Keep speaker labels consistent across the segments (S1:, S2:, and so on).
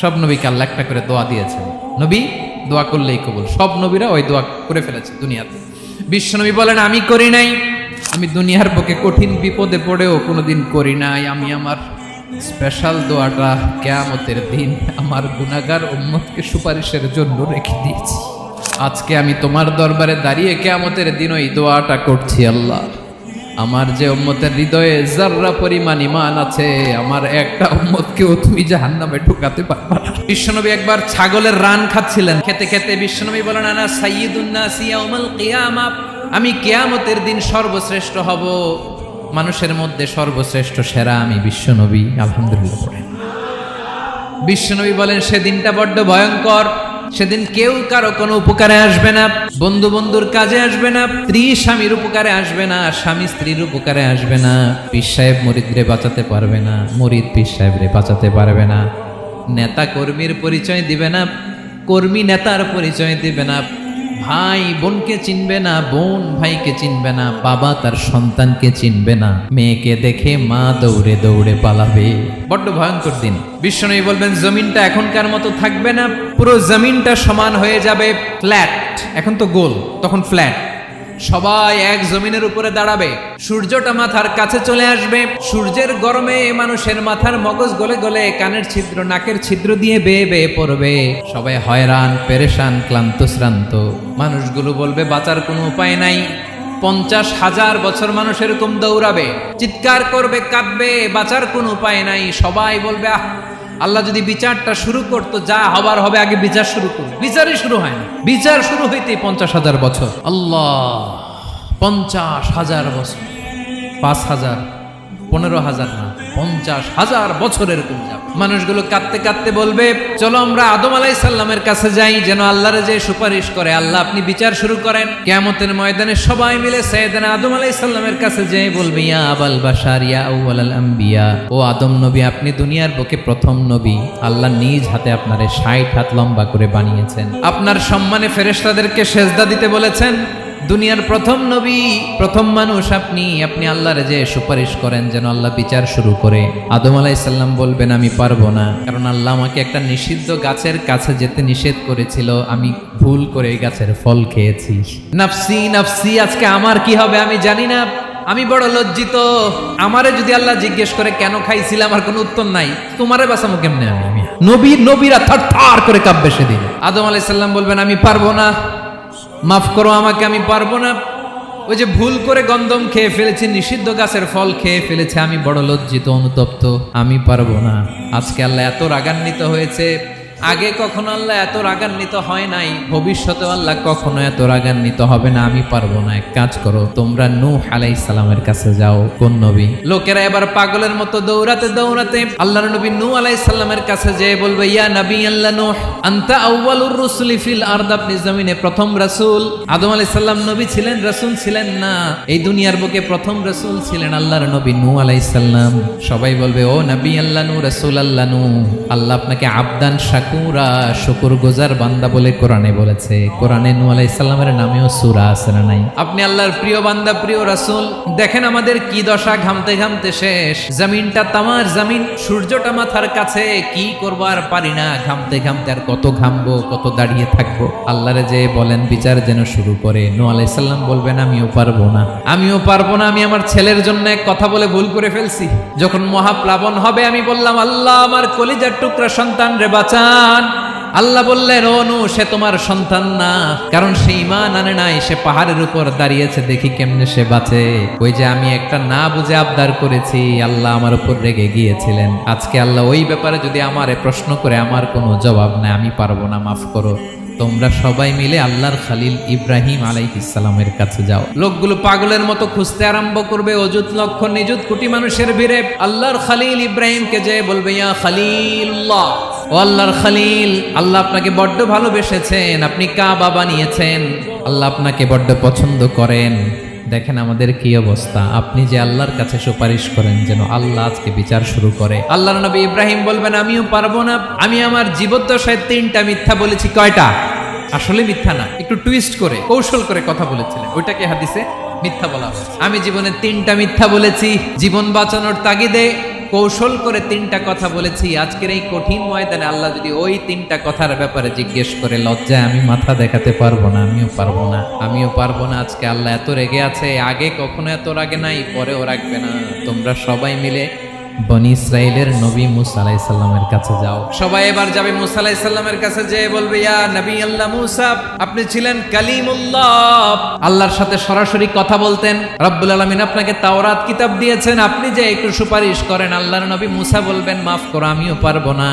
S1: সব নবীকে আল্লাহ একটা করে দোয়া দিয়েছেন, নবী দোয়া করলেই কবুল। সব নবীরা ওই দোয়া করে ফেলেছে দুনিয়াতে। বিশ্বনবী বলেন আমি করি নাই, আমি দুনিয়ার বুকে কঠিন বিপদে পড়েও কোনোদিন করি নাই। আমি আমার স্পেশাল দোয়াটা কিয়ামতের দিন আমার গুনাহগার উম্মতকে সুপারিশের জন্য রেখে দিয়েছি। আজকে আমি তোমার দরবারে দাঁড়িয়ে কিয়ামতের দিন ওই দোয়াটা করছি, আল্লাহ আমার যে উম্মতের হৃদয়ে যাররা পরিমাণ ঈমান আছে, আমার একটা উম্মতকেও তুমি জাহান্নামে ঢুকাতে পারবে না। বিশ্বনবী একবার ছাগলের রান খাচ্ছিলেন, খেতে খেতে বিশ্বনবী বলেন আনা সাইয়্যিদুন নাস ইয়াউমাল কিয়ামা, আমি কিয়ামতের দিন সর্বশ্রেষ্ঠ হব, মানুষের মধ্যে সর্বশ্রেষ্ঠ সেরা আমি বিশ্বনবী। আলহামদুলিল্লাহ পড়েন। বিশ্বনবী বলেন সেদিনটা বড্ড ভয়ঙ্কর, সেদিন কেউ কারো কোনো উপকারে আসবে না, বন্ধু বন্ধুর কাজে আসবে না, স্ত্রী স্বামীর উপকারে আসবে না, স্বামী স্ত্রীর উপকারে আসবে না, পীর সাহেব মুরিদরে বাঁচাতে পারবে না, মুরিদ পীর সাহেবরে বাঁচাতে পারবে না, নেতা কর্মীর পরিচয় দিবে না, কর্মী নেতার পরিচয় দিবে না, ভাই বোনকে চিনবে না, বোন ভাইকে চিনবে না, বাবা তার সন্তানকে চিনবে না, মেয়েকে দেখে মা দৌড়ে দৌড়ে পালাবে। বড্ড ভয়ঙ্কর দিন। বিশ্বনবী বলবেন জমিনটা এখনকার মতো থাকবে না, পুরো জমিনটা সমান হয়ে যাবে ফ্ল্যাট। এখন তো গোল, তখন ফ্ল্যাট। সবাই এক জমিনের উপরে দাঁড়াবে, সূর্যটা মাথার কাছে চলে আসবে, সূর্যের গরমে মানুষের মাথার মগজ গলে গলে কানের ছিদ্র নাকের ছিদ্র দিয়ে বেয়ে বেয়ে পড়বে। সবাই হয়রান পেরেশান ক্লান্ত শ্রান্ত। মানুষগুলো বলবে বাঁচার কোনো উপায় নাই। 50,000 বছর মানুষ এরকম দৌড়াবে, চিৎকার করবে, কাঁদবে, বাঁচার কোনো উপায় নাই। সবাই বলবে আহ, আল্লাহ যদি বিচারটা শুরু করতো, যা হবার হবে, আগে বিচার শুরু করুন। বিচারই শুরু হয় না, বিচার শুরু হইতেই 50,000 বছর। আল্লাহ, 50,000 বছর, 5,000, 15,000 না, 50,000 বছর এরকম যাবে। মানুষগুলো কাঁদতে কাঁদতে বলবে চলো আমরা আদম আলাইহিস সালামের কাছে যাই, যেন আল্লাহরে যে সুপারিশ করে, আল্লাহ আপনি বিচার শুরু করেন। কিয়ামতের ময়দানে সবাই মিলে সাইয়েদনা আদম আলাইহিস সালামের কাছে যেয়ে বলবে ইয়া আবাল বাশার ইয়া আউয়ালাল আম্বিয়া, ও আদম নবী আপনি দুনিয়ার বুকে প্রথম নবী, আল্লাহ নিজ হাতে আপনারে 60 হাত লম্বা করে বানিয়েছেন, আপনার সম্মানে ফেরেশতাদেরকে সেজদা দিতে বলেছেন, দুনিয়ার প্রথম নবী প্রথম মানুষ আপনি, আপনি আল্লাহরে যে সুপারিশ করেন যেন আল্লাহ বিচার শুরু করে। আদম আলাইহিস সালাম বলবেন আমি পারবো না, কারণ আল্লাহ আমাকে একটা নিষিদ্ধ গাছের কাছে যেতে নিষেধ করেছিল, আমি ভুল করে এই গাছের ফল খেয়েছি। নাফসি নাফসি, আজকে আমার কি হবে আমি জানি না, আমি বড় লজ্জিত। আমারে যদি আল্লাহ জিজ্ঞেস করে কেন খাইছিলাম, আমার কোনো উত্তর নাই, তোমারে বাঁচাবো কেমনে আমি? নবীরা থার করে কাঁপবে সেদিন। আদম আলাইহিস সালাম বলবেন আমি পারবো না, মাফ করো আমাকে, আমি পারবো না। ওই যে ভুল করে গন্ধম খেয়ে ফেলেছি, নিষিদ্ধ গাছের ফল খেয়ে ফেলেছে, আমি বড় লজ্জিত অনুতপ্ত, আমি পারবো না। আজকে আল্লাহ এত রাগান্বিত হয়েছে, আগে কখনো আল্লাহ এত রাগান্বিত হয় নাই, ভবিষ্যতে আল্লাহ কখনো এত রাগান্বিত হবে না। আমি পারবো না, এক কাজ করো, তোমরা নূহ আলাইহিস সালামের কাছে যাও। কোন নবী? লোকেরা এবার পাগলের মতো দৌড়াতে দৌড়াতে আল্লাহর নবী নূহ আলাইহিস সালামের কাছে যেয়ে বলবে ইয়া নবী আল্লাহ নূহ আনতা আউয়ালুর রুসুলি ফিল আরদ, আপনি জমিনে প্রথম রাসূল। আদম আলাইহিস সালাম নবী ছিলেন, রাসূল ছিলেন না, এই দুনিয়ার বুকে প্রথম রাসূল ছিলেন আল্লাহর নবী নূহ আলাইহিস সালাম। সবাই বলবে ও নবী আল্লাহ নূহ, রাসূল আল্লাহ নূহ, আল্লাহ আপনাকে আবদান শাকুরা, শুকর গুজার বান্দা বলে কোরআনে বলেছে। কোরআনে নূহ আলাইহিস সালামের নামেও সূরা আছে না নাই? আপনি আল্লাহর প্রিয় বান্দা, প্রিয় রাসূল। দেখেন আমাদের কি দশা, ঘামতে ঘামতে শেষ, জমিনটা তামার জমিন, সূর্যটা মাথার কাছে, কি করবো আর পারি না, ঘামতে ঘামতে আর কত ঘামবো, কত দাঁড়িয়ে থাকবো। আল্লাহরে যে বলেন বিচার যেন শুরু করে। নূহ আলাইহিস সালাম বলবেন আমিও পারবো না, আমিও পারবো না, আমি আমার ছেলের জন্য এক কথা বলে ভুল করে ফেলছি। যখন মহাপ্লাবন হবে আমি বললাম আল্লাহ আমার কলিজার টুকরা সন্তান রে বাঁচান। আল্লাহ বললেন ও নূহ সে তোমার সন্তান না, কারণ সে ঈমান আনে নাই, সে পাহাড়ের উপর দাঁড়িয়েছে, দেখি কেমনে সে বাঁচে। ওই যে আমি একটা না বুঝে আবদার করেছি, আল্লাহ আমার উপর রেগে গিয়েছিলেন। আজকে আল্লাহ ওই ব্যাপারে যদি আমারে প্রশ্ন করে, আমার কোনো জবাব নাই, আমি পারবো না, মাফ করো। তোমরা সবাই মিলে আল্লাহর খালিল ইব্রাহিম আলাইহিস সালামের কাছে যাও। লোকগুলো পাগলের মতো খুঁজতে আরম্ভ করবে, অযুত লক্ষ নিযুত কোটি মানুষের ভিড়ে আল্লাহর খালিল ইব্রাহিমকে যে বলবে ইয়া খালিলুল্লাহ, ও আল্লাহর খালিল, আল্লাহ আপনাকে বড্ড ভালোবেসেছেন, আপনি কাবা বানিয়েছেন, আল্লাহ আপনাকে বড্ড পছন্দ করেন। দেখেন আমাদের কি অবস্থা, আপনি যে আল্লাহর কাছে সুপারিশ করেন যেন আল্লাহ আজকে বিচার শুরু করে। আল্লাহর নবী ইব্রাহিম বলবেন আমিও পারবো না, আমি আমার জীবদ্দশায় 3টা মিথ্যা বলেছি। কয়টা? আসলে মিথ্যা না, একটু টুইস্ট করে কৌশল করে কথা বলেছিলেন, ওইটাকে হাদিসে মিথ্যা বলা হয়েছে। আমি জীবনে 3টা মিথ্যা বলেছি, জীবন বাঁচানোর তাগিদে কৌশল করে 3টা কথা বলেছি। আজকের এই কঠিন ময়দানে আল্লাহ যদি ওই 3টা কথার ব্যাপারে জিজ্ঞেস করে, লজ্জায় আমি মাথা দেখাতে পারবো না, আমিও পারবো না। আজকে আল্লাহ এত রেগে আছে, আগে কখনো এত রাগে নাই, পরেও রাখবে না। তোমরা সবাই মিলে বনি ইসরাইলের নবী মুসা আলাইহিস সালামের কাছে যাও। সবাই এবার যাবে মুসা আলাইহিস সালামের কাছে, যেয়ে বলবে, ইয়া নবী আল্লাহ মুসা, আপনি ছিলেন কালিমুল্লাহ, আল্লাহর সাথে সরাসরি কথা বলতেন। রব্বুল আলামিন আপনাকে তাওরাত কিতাব দিয়েছেন, আপনি যে একটু সুপারিশ করেন। আল্লাহর নবী মুসা বলবেন, মাফ করো, আমিও পারবো না।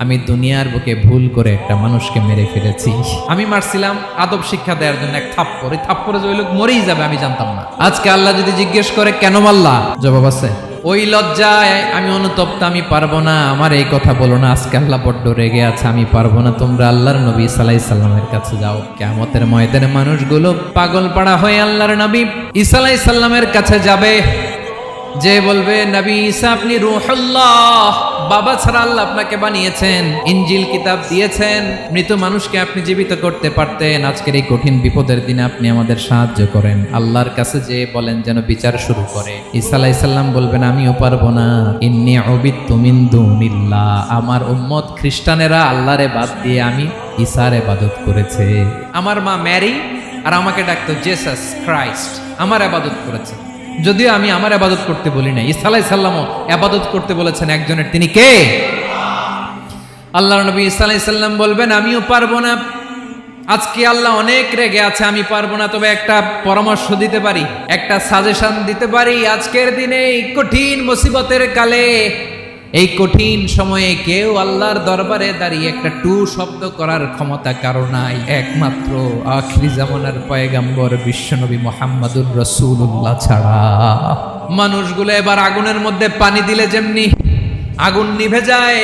S1: আমি দুনিয়ার বুকে ভুল করে একটা মানুষকে মেরে ফেলেছি। আমি মারছিলাম আদব শিক্ষা দেওয়ার জন্য এক থাপ্পড়, এই থাপ্পড়ে যে ওই লোক মরেই যাবে আমি জানতাম না। আজকে আল্লাহ যদি জিজ্ঞেস করে কেন মারলা, জবাব আছে। ওই লজ্জায় আমি অনুতপ্ত, আমি পারবো না, আমার এই কথা বলো না। আজকে আল্লাহ বড্ড রেগে আছে, আমি পারবো না। তোমরা আল্লাহর নবী ঈসা আলাইহিস সালামের কাছে যাও। কিয়ামতের ময়দানে মানুষগুলো পাগল পাড়া হয়ে আল্লাহর নবী ঈসা আলাইহিস সালামের কাছে যাবে, যে বলবে, নবী ঈসা আপনি রূহুল্লাহ, বাবা ছাড়া আল্লাহ আপনাকে বানিয়েছেন, ইনজিল কিতাব দিয়েছেন, মৃত মানুষকে আপনি জীবিত করতে পারতেন। আজকের এই কঠিন বিপদের দিনে আপনি আমাদের সাহায্য করেন। আল্লাহর কাছে যে বলেন যেন বিচার শুরু করে। ঈসা আলাইহিস সালাম বলবেন, আমিও পারবো না। ইন্নী উবিদতু মিন দুনিল্লাহ, আমার উম্মত খ্রিস্টানেরা আল্লাহরে বাদ দিয়ে আমি ঈসার ইবাদত করেছে। আমার মা ম্যারি আর আমাকে ডাকতো জেসাস ক্রাইস্ট, আমার ইবাদত করেছে। যদিও আমি আমার ইবাদত করতে বলি না, ঈসা আলাইহিস সালামও ইবাদত করতে বলেছেন একজনের, তিনি কে? আল্লাহর নবী ঈসা আলাইহিস সালাম বলবেন, আমিও পারবো না। আজকে আল্লাহ অনেক রেগে আছে, আমি পারবো না। তবে একটা পরামর্শ দিতে পারি, একটা সাজেশন দিতে পারি। আজকের দিনে এই কঠিন মুসিবতের কালে, এই কঠিন সময়ে কেউ আল্লাহর দরবারে দাঁড়িয়ে একটা টু শব্দ করার ক্ষমতা কারো নাই, একমাত্র আখিরি জামানার পয়গম্বর বিশ্বনবী মুহাম্মদুর রাসূলুল্লাহ ছাড়া। মানুষগুলো এবার আগুনের মধ্যে পানি দিলে যেমনি আগুন নিভে যায়,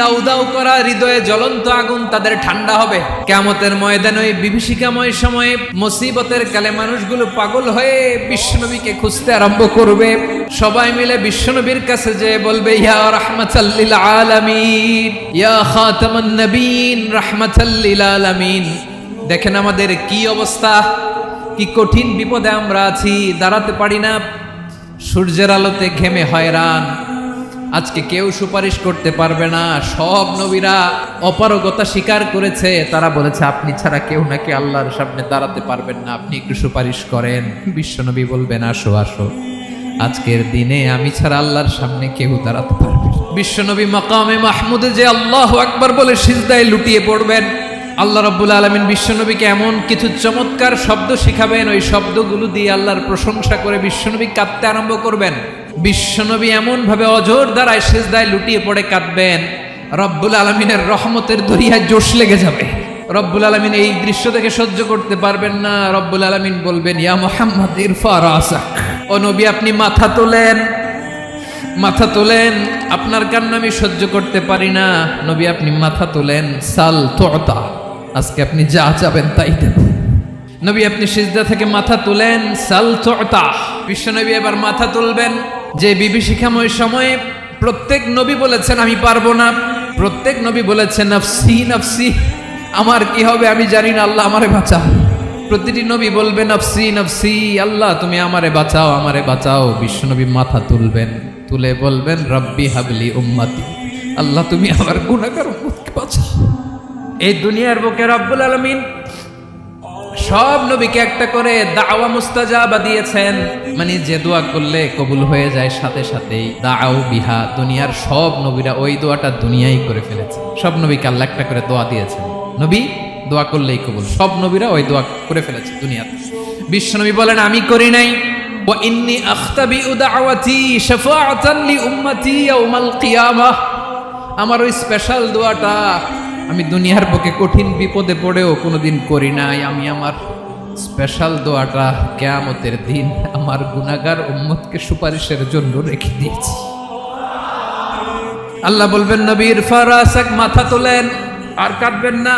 S1: দাউ দাউ করা হৃদয়ে জ্বলন্ত আগুন তাদের ঠান্ডা হবে। কিয়ামতের ময়দানে ওই বিভীষিকাময় সময়ে, মুসিবতের কালে মানুষগুলো পাগল হয়ে বিশ্বনবীকে খুঁজতে আরম্ভ করবে। সবাই মিলে বিশ্বনবীর কাছে যেয়ে বলবে, ইয়া রাহমাতাল লিল আলামিন, ইয়া খাতামান নবীন, রাহমাতাল লিল আলামিন। দেখেন আমাদের কি অবস্থা, কি কঠিন বিপদে আমরা আছি, দাঁড়াতে পারি না, সূর্যের আলোতে ঘেমে হয়রান। আজকে কেউ সুপারিশ করতে পারবে না। সব নবীরা অপারগতা স্বীকার করেছে, তারা বলেছে আপনি ছাড়া কেউ নাকি আল্লাহর সামনে দাঁড়াতে পারবেন না, আপনি একটু সুপারিশ করেন। বিশ্বনবী বলবেন, আসো আসো, আজকের দিনে আমি ছাড়া আল্লাহর সামনে কেউ দাঁড়াতে পারবে না। বিশ্বনবী মাকামে মাহমুদে যে আল্লাহু আকবার বলে সিজদায় লুটিয়ে পড়বেন। আল্লাহ রাব্বুল আলামিন বিশ্বনবীকে এমন কিছু চমৎকার শব্দ শিখাবেন, ওই শব্দগুলো দিয়ে আল্লাহর প্রশংসা করে বিশ্বনবী কাঁদতে আরম্ভ করবেন। বিশ্বনবী এমন ভাবে অজর দ্বারায় সিজদায় লুটিয়ে পড়ে কাঁদবেন, রব্বুল আলামিনের রহমতের দরিয়ায় জোশ লেগে যাবে। রব্বুল আলামিন এই দৃশ্য দেখে সহ্য করতে পারবেন না। রব্বুল আলামিন বলবেন, ইয়া মুহাম্মদ ইরফা রাসাক, ও নবী আপনি মাথা তোলেন, মাথা তোলেন, আপনার কান্না আমি সহ্য করতে পারি না। নবী আপনি মাথা তোলেন, সাল তুতা, আজকে আপনি যা চাবেন তাই দেব। নবী আপনি সিজদা থেকে মাথা তুলেন, সাল তুতা। বিশ্বনবী এবার মাথা তুলবেন। যে বিভীষিকাময় সময়ে প্রত্যেক নবী বলেছেন আমি পারবো না, প্রত্যেক নবী বলেছেন নফসি নফসি, আমার কি হবে আমি জানি না, আল্লাহ আমারে বাঁচাও। প্রতিটি নবী বলবে নফসি নফসি, আল্লাহ তুমি আমারে বাঁচাও, আমারে বাঁচাও। বিশ্বনবী মাথা তুলবেন, তুলে বলবেন রব্বি হাবলি উম্মতি, আল্লাহ তুমি আমার গুনাহগার উম্মতকে বাঁচাও। এই দুনিয়ার বুকে রব্বুল আলামিন সব নবীকে একটা করে দাওয়া মুস্তাজাবা দিয়েছেন, মানে যে দোয়া করলে কবুল হয়ে যায় সাথে সাথেই। দাও বিহা, দুনিয়ার সব নবীরা ওই দোয়াটা দুনিয়ায় করে ফেলেছে। সব নবীকে আল্লাহ একটা করে দোয়া দিয়েছেন, নবী দোয়া করলেই কবুল। সব নবীরা ওই দোয়া করে ফেলেছে দুনিয়াতে। বিশ্বনবী বলেন আমি করি নাই। ওয়া ইন্নী আখতাবিউ দাওয়াতি শাফাআতান লি উম্মতি ইয়াউমাল কিয়ামাহ, আমার ওই স্পেশাল দোয়াটা আমি দুনিয়ার বুকে কঠিন বিপদে পড়েও কোনোদিন করি নাই। আমি আমার স্পেশাল দোয়াটা কিয়ামতের দিন আমার গুনাহগার উম্মতকে সুপারিশের জন্য রেখে দিয়েছি। আল্লাহ বলবেন নবী ইরফা রাসাক, মাথা তোলেন, আর কাটবেন না।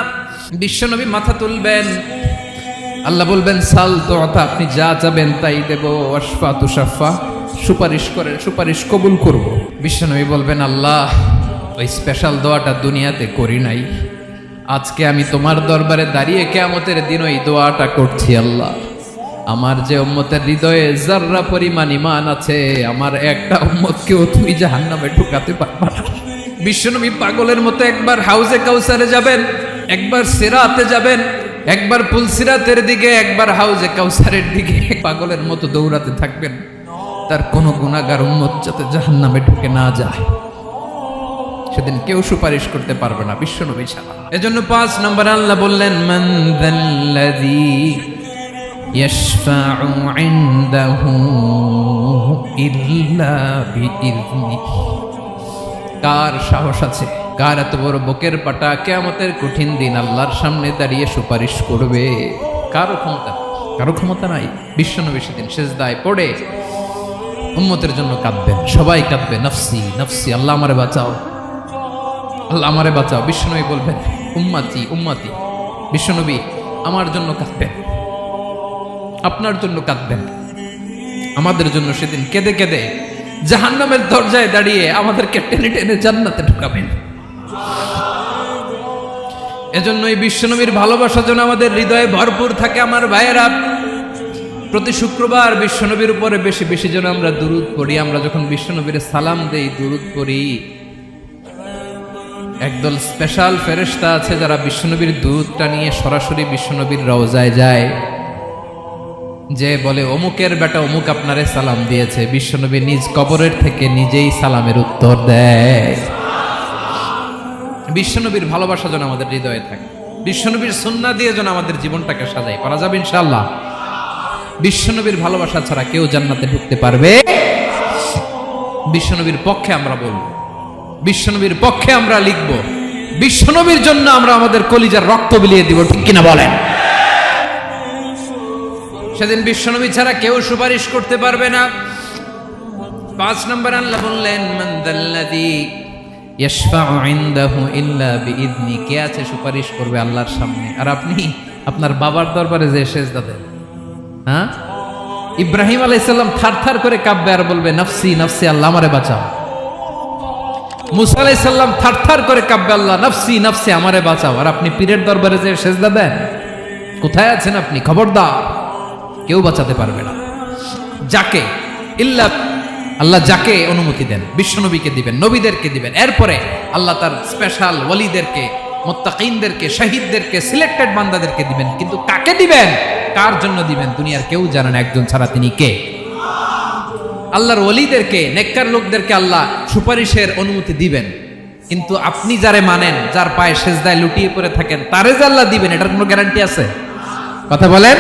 S1: বিশ্বনবী মাথা তুলবেন, আল্লাহ বলবেন সাল তুতা, আপনি যা চাবেন তাই দেব। ওয়াশফা তুশাফা, সুপারিশ করেন, সুপারিশ কবুল করব। বিশ্বনবী বলবেন আল্লাহ ওই স্পেশাল দোয়াটা দুনিয়াতে করি নাই, আজকে আমি তোমার দরবারে দাঁড়িয়ে কিয়ামতের দিন ওই দোয়াটা করছি। আল্লাহ আমার যে উম্মতের হৃদয়ে যাররা পরিমাণ ঈমান আছে, আমার একটা উম্মতকেও তুই জাহান্নামে ঢুকাতে পারবা না। বিশ্বনবী পাগলের মতো একবার হাউজে কাউসারে যাবেন, একবার সিরাতে যাবেন, একবার পুলসিরাতের দিকে, একবার হাউজে কাউসারের দিকে পাগলের মতো দৌড়াতে থাকবেন, তার কোনো গুনাহগার উম্মত যাতে জাহান্নামে ঢুকে না যায়। সেদিন কেউ সুপারিশ করতে পারবে না বিশ্বনবী ছাড়া। এজন্য 5 নম্বরে আল্লাহ বললেন, মান যাল্লাযী ইয়াশফাউ ইনদাহু ইল্লা বিইযনিহি। কার সাহস আছে, কার এত বড় বুকের পাটা কিয়ামতের কঠিন দিন আল্লাহর সামনে দাঁড়িয়ে সুপারিশ করবে? কারো ক্ষমতা নাই। বিশ্বনবী সেদিন সিজদায় পড়ে উম্মতের জন্য কাঁদবেন, সবাই কাঁদবে, নফসি নফসি, আল্লাহ আমারে বাঁচাও, আল্লাহ আমারে বাঁচাও। বিশ্বনবী বলবেন, উম্মতি উম্মতি। বিশ্বনবী আমার জন্য কাঁদবেন, আপনার জন্য কাঁদবেন, আমাদের জন্য সেদিন কেঁদে কেঁদে জাহান্নামের দরজায় দাঁড়িয়ে আমাদেরকে টেনে টেনে জান্নাতে ঢুকাবেন। এজন্য এই বিশ্বনবীর ভালোবাসা যেন আমাদের হৃদয়ে ভরপুর থাকে। আমার ভাইয়েরা, প্রতি শুক্রবার বিশ্বনবীর উপরে বেশি বেশি যেন আমরা দুরূদ পড়ি। আমরা যখন বিশ্বনবীর সালাম দেই, দুরূদ পড়ি, একদল স্পেশাল ফেরেশতা আছে যারা বিশ্বনবীর দুরূদটা নিয়ে সরাসরি বিশ্বনবীর রওজায় যায়, যে বলে অমুকের বেটা অমুক আপনারে সালাম দিয়েছে। বিশ্বনবী নিজ কবরের থেকে নিজেই সালামের উত্তর দেয়। বিশ্বনবীর ভালোবাসা যেন আমাদের হৃদয়ে থাকে, বিশ্বনবীর সুন্নাহ দিয়ে যেন আমাদের জীবনটাকে সাজাই। পারা যাবে ইনশাআল্লাহ। বিশ্বনবীর ভালোবাসা ছাড়া কেউ জান্নাতে ঢুকতে পারবে? বিশ্বনবীর পক্ষে আমরা বলবো, বিশ্বনবীর পক্ষে আমরা লিখব, বিশ্বনবীর জন্য আমরা আমাদের কলিজার রক্ত বিলিয়ে দিব, ঠিক কিনা বলেন? সেদিন বিশ্বনবী ছাড়া কেউ সুপারিশ করতে পারবে না। 5 নম্বর আল্লাহ বললেন, মান যাল্লাযী ইয়াশফাউ ইনদাহু ইল্লা বিইযনি। কে আছে সুপারিশ করবে আল্লাহর সামনে? আর আপনি আপনার বাবার দরবারে যে সেজদা দেন, হ্যাঁ, ইব্রাহিম আলাইহিস সালাম থারথার করে কাঁপবে আর বলবে, নফসি নফসি, আল্লাহ আমারে বাঁচাও। মুসা আলাইহিস সালাম থারথার করে কাঁপবে, আল্লাহ নফসি নফসি, আমারে বাঁচাও। আর আপনি পীরের দরবারে যে সেজদা দেন, কোথায় আছেন আপনি? খবরদার, কেউ বাঁচাতে পারবে না। যাকে ইল্লা আল্লাহ যাকে অনুমতি দেন, বিশ্বনবীকে দিবেন, নবীদেরকে দিবেন, এরপরে আল্লাহ তার স্পেশাল ওয়ালিদেরকে, মুত্তাকিনদেরকে, শহীদদেরকে, সিলেক্টেড বান্দাদেরকে দিবেন। কিন্তু কাকে দিবেন, কার জন্য দিবেন, দুনিয়ার কেউ জানে না একজন ছাড়া, তিনি কে? আল্লাহর ওয়ালিদেরকে, নেককার লোকদেরকে আল্লাহ সুপারিশের অনুমতি দিবেন। কিন্তু আপনি যারে মানেন, যার পায়ে সেজদায় লুটিয়ে পড়ে থাকেন, তারে যে আল্লাহ দিবেন, এটার কোনো গ্যারান্টি আছে? কথা বলেন।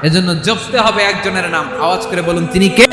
S1: এজন্য জপতে হবে একজনের নাম, আওয়াজ করে বলুন, তিনি কে?